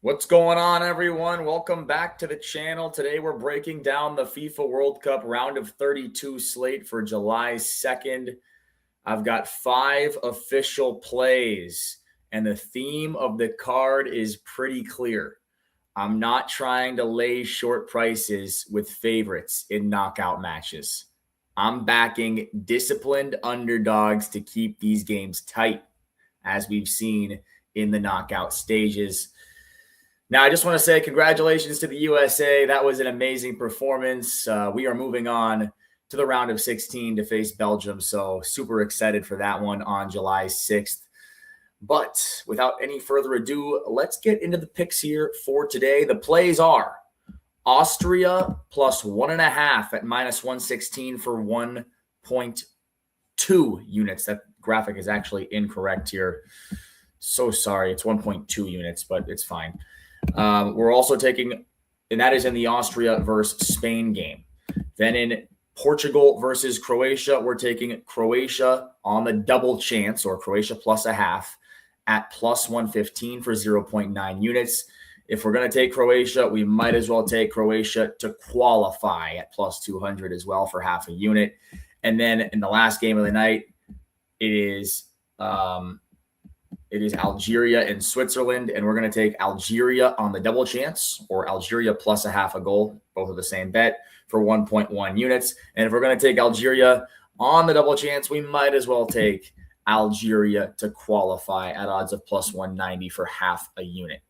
What's going on, everyone? Welcome back to the channel. Today we're breaking down the FIFA World Cup round of 32 slate for July 2nd. I've got 5 official plays, and the theme of the card is pretty clear. I'm not trying to lay short prices with favorites in knockout matches. I'm backing disciplined underdogs to keep these games tight, as we've seen in the knockout stages. Now, I just want to say congratulations to the USA. That was an amazing performance. We are moving on to the round of 16 to face Belgium. So super excited for that one on July 6th. But without any further ado, let's get into the picks here for today. The plays are Austria plus 1.5 at minus 116 for 1.2 units. That graphic is actually incorrect here. So sorry. It's 1.2 units, but it's fine. We're also taking, and that is in the Austria versus Spain game. Then in Portugal versus Croatia, we're taking Croatia on the double chance, or Croatia plus a half, at plus 115 for 0.9 units. If we're going to take Croatia, we might as well take Croatia to qualify at plus 200 as well for half a unit. And then in the last game of the night, it is Algeria and Switzerland, and we're going to take Algeria on the double chance, or Algeria plus a half a goal, both of the same bet, for 1.1 units. And if we're going to take Algeria on the double chance, we might as well take Algeria to qualify at odds of plus 190 for half a unit.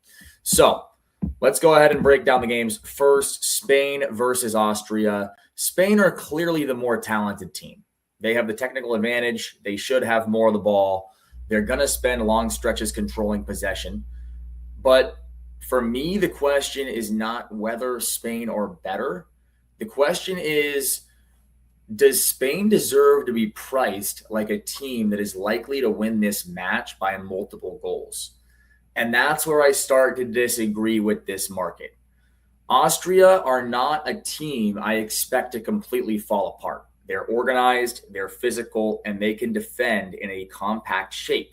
So let's go ahead and break down the games. First, Spain versus Austria. Spain are clearly the more talented team. They have the technical advantage. They should have more of the ball. They're going to spend long stretches controlling possession. But for me, the question is not whether Spain are better. The question is, does Spain deserve to be priced like a team that is likely to win this match by multiple goals? And that's where I start to disagree with this market. Austria are not a team I expect to completely fall apart. They're organized, they're physical, and they can defend in a compact shape.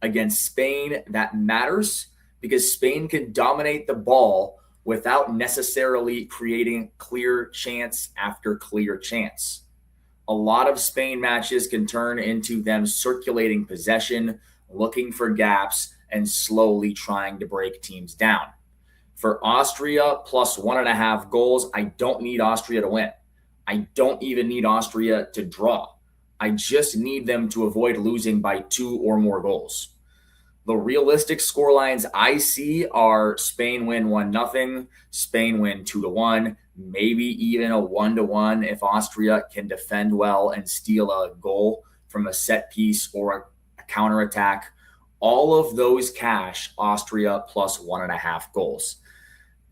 Against Spain, that matters because Spain can dominate the ball without necessarily creating clear chance after clear chance. A lot of Spain matches can turn into them circulating possession, looking for gaps, and slowly trying to break teams down. For Austria, plus 1.5 goals, I don't need Austria to win. I don't even need Austria to draw. I just need them to avoid losing by 2 or more goals. The realistic scorelines I see are Spain win 1-0, Spain win 2-1, maybe even a 1-1 if Austria can defend well and steal a goal from a set piece or a counterattack. All of those cash Austria plus 1.5 goals.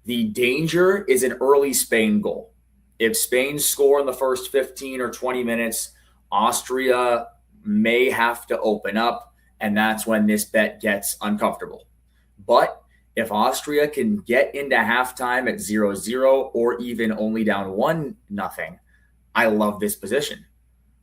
The danger is an early Spain goal. If Spain score in the first 15 or 20 minutes, Austria may have to open up, and that's when this bet gets uncomfortable. But if Austria can get into halftime at 0-0 or even only down 1-0, I love this position.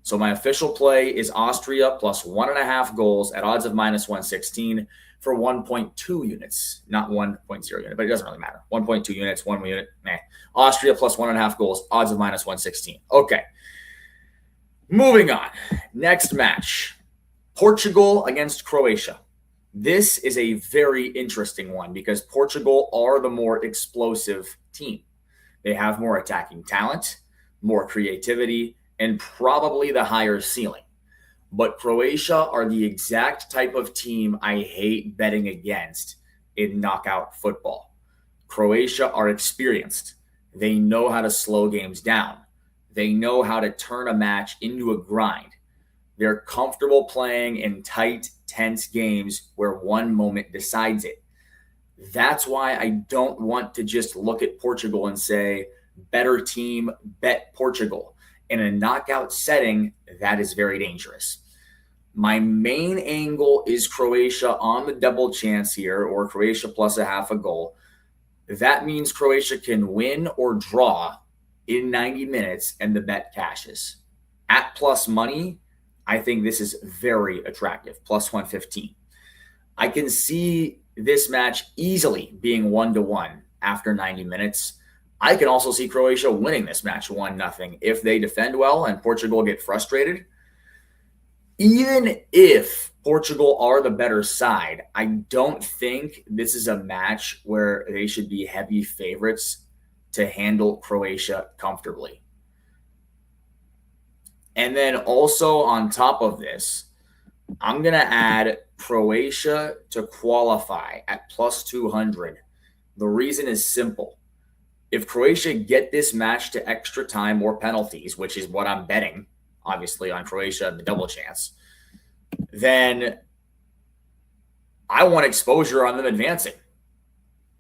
So my official play is Austria plus 1.5 goals at odds of minus 116 for 1.2 units, not 1.0 unit, but it doesn't really matter. 1.2 units, 1 unit, Austria plus 1.5 goals, odds of minus 116. Okay. Moving on. Next match, Portugal against Croatia. This is a very interesting one because Portugal are the more explosive team. They have more attacking talent, more creativity, and probably the higher ceiling. But Croatia are the exact type of team I hate betting against in knockout football. Croatia are experienced. They know how to slow games down. They know how to turn a match into a grind. They're comfortable playing in tight, tense games where one moment decides it. That's why I don't want to just look at Portugal and say, better team, bet Portugal. In a knockout setting, that is very dangerous. My main angle is Croatia on the double chance here, or Croatia plus a half a goal. That means Croatia can win or draw in 90 minutes and the bet cashes. At plus money, I think this is very attractive, plus 115. I can see this match easily being 1-1 after 90 minutes. I can also see Croatia winning this match 1-0 if they defend well and Portugal get frustrated. Even if Portugal are the better side, I don't think this is a match where they should be heavy favorites to handle Croatia comfortably. And then also on top of this, I'm going to add Croatia to qualify at plus 200. The reason is simple. If Croatia get this match to extra time or penalties, which is what I'm betting, obviously, on Croatia, the double chance, then I want exposure on them advancing.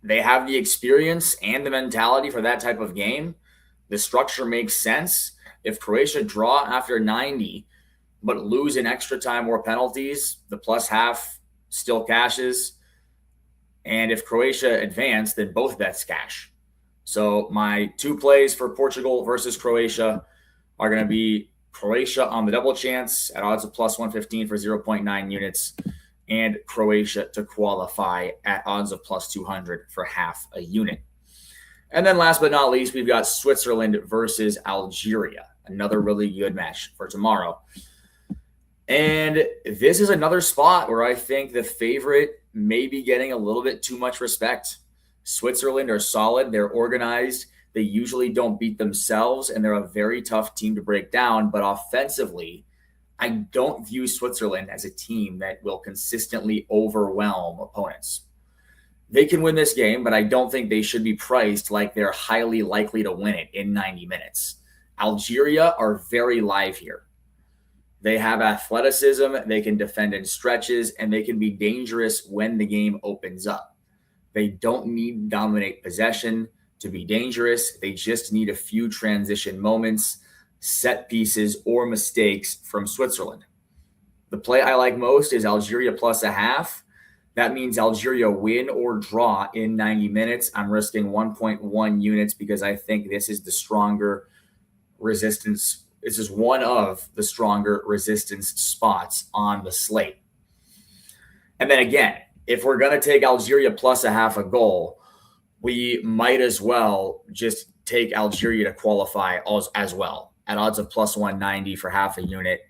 They have the experience and the mentality for that type of game. The structure makes sense. If Croatia draw after 90, but lose in extra time or penalties, the plus half still cashes. And if Croatia advance, then both bets cash. So my two plays for Portugal versus Croatia are going to be Croatia on the double chance at odds of plus 115 for 0.9 units, and Croatia to qualify at odds of plus 200 for half a unit. And then last but not least, we've got Switzerland versus Algeria, another really good match for tomorrow. And this is another spot where I think the favorite may be getting a little bit too much respect. Switzerland are solid. They're organized. They usually don't beat themselves, and they're a very tough team to break down. But offensively, I don't view Switzerland as a team that will consistently overwhelm opponents. They can win this game, but I don't think they should be priced like they're highly likely to win it in 90 minutes. Algeria are very live here. They have athleticism, they can defend in stretches, and they can be dangerous when the game opens up. They don't need to dominate possession to be dangerous. They just need a few transition moments, set pieces, or mistakes from Switzerland. The play I like most is Algeria plus a half. That means Algeria win or draw in 90 minutes. I'm risking 1.1 units because I think this is the stronger resistance. This is one of the stronger resistance spots on the slate. And then again, if we're going to take Algeria plus a half a goal, we might as well just take Algeria to qualify as well at odds of plus 190 for half a unit.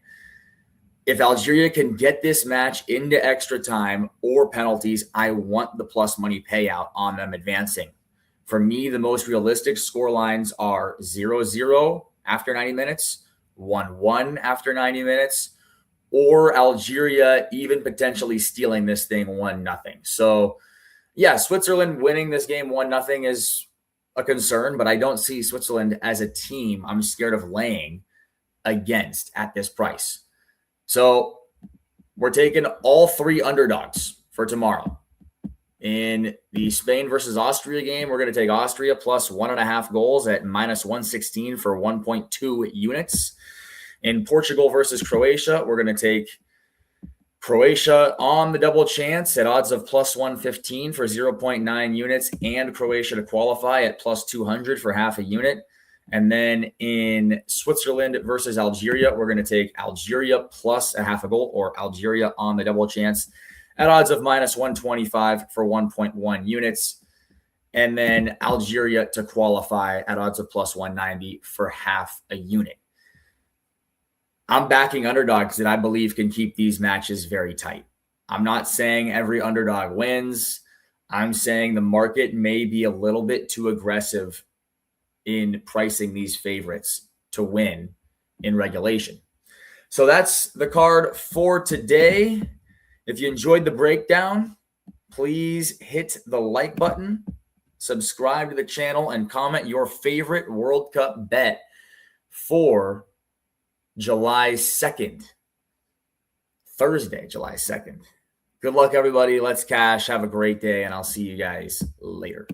If Algeria can get this match into extra time or penalties, I want the plus money payout on them advancing. For me, the most realistic score lines are 0-0 after 90 minutes, 1-1 after 90 minutes, or Algeria even potentially stealing this thing 1-0. So, yeah, Switzerland winning this game 1-0 is a concern, but I don't see Switzerland as a team I'm scared of laying against at this price. So we're taking all three underdogs for tomorrow. In the Spain versus Austria game, we're going to take Austria plus 1.5 goals at minus 116 for 1.2 units. In Portugal versus Croatia, we're going to take Croatia on the double chance at odds of plus 115 for 0.9 units, and Croatia to qualify at plus 200 for half a unit. And then in Switzerland versus Algeria, we're going to take Algeria plus a half a goal, or Algeria on the double chance at odds of minus 125 for 1.1 units. And then Algeria to qualify at odds of plus 190 for half a unit. I'm backing underdogs that I believe can keep these matches very tight. I'm not saying every underdog wins. I'm saying the market may be a little bit too aggressive in pricing these favorites to win in regulation. So that's the card for today. If you enjoyed the breakdown, please hit the like button, subscribe to the channel, and comment your favorite World Cup bet for July 2nd, Thursday, July 2nd. Good luck, everybody. Let's cash. Have a great day, and I'll see you guys later.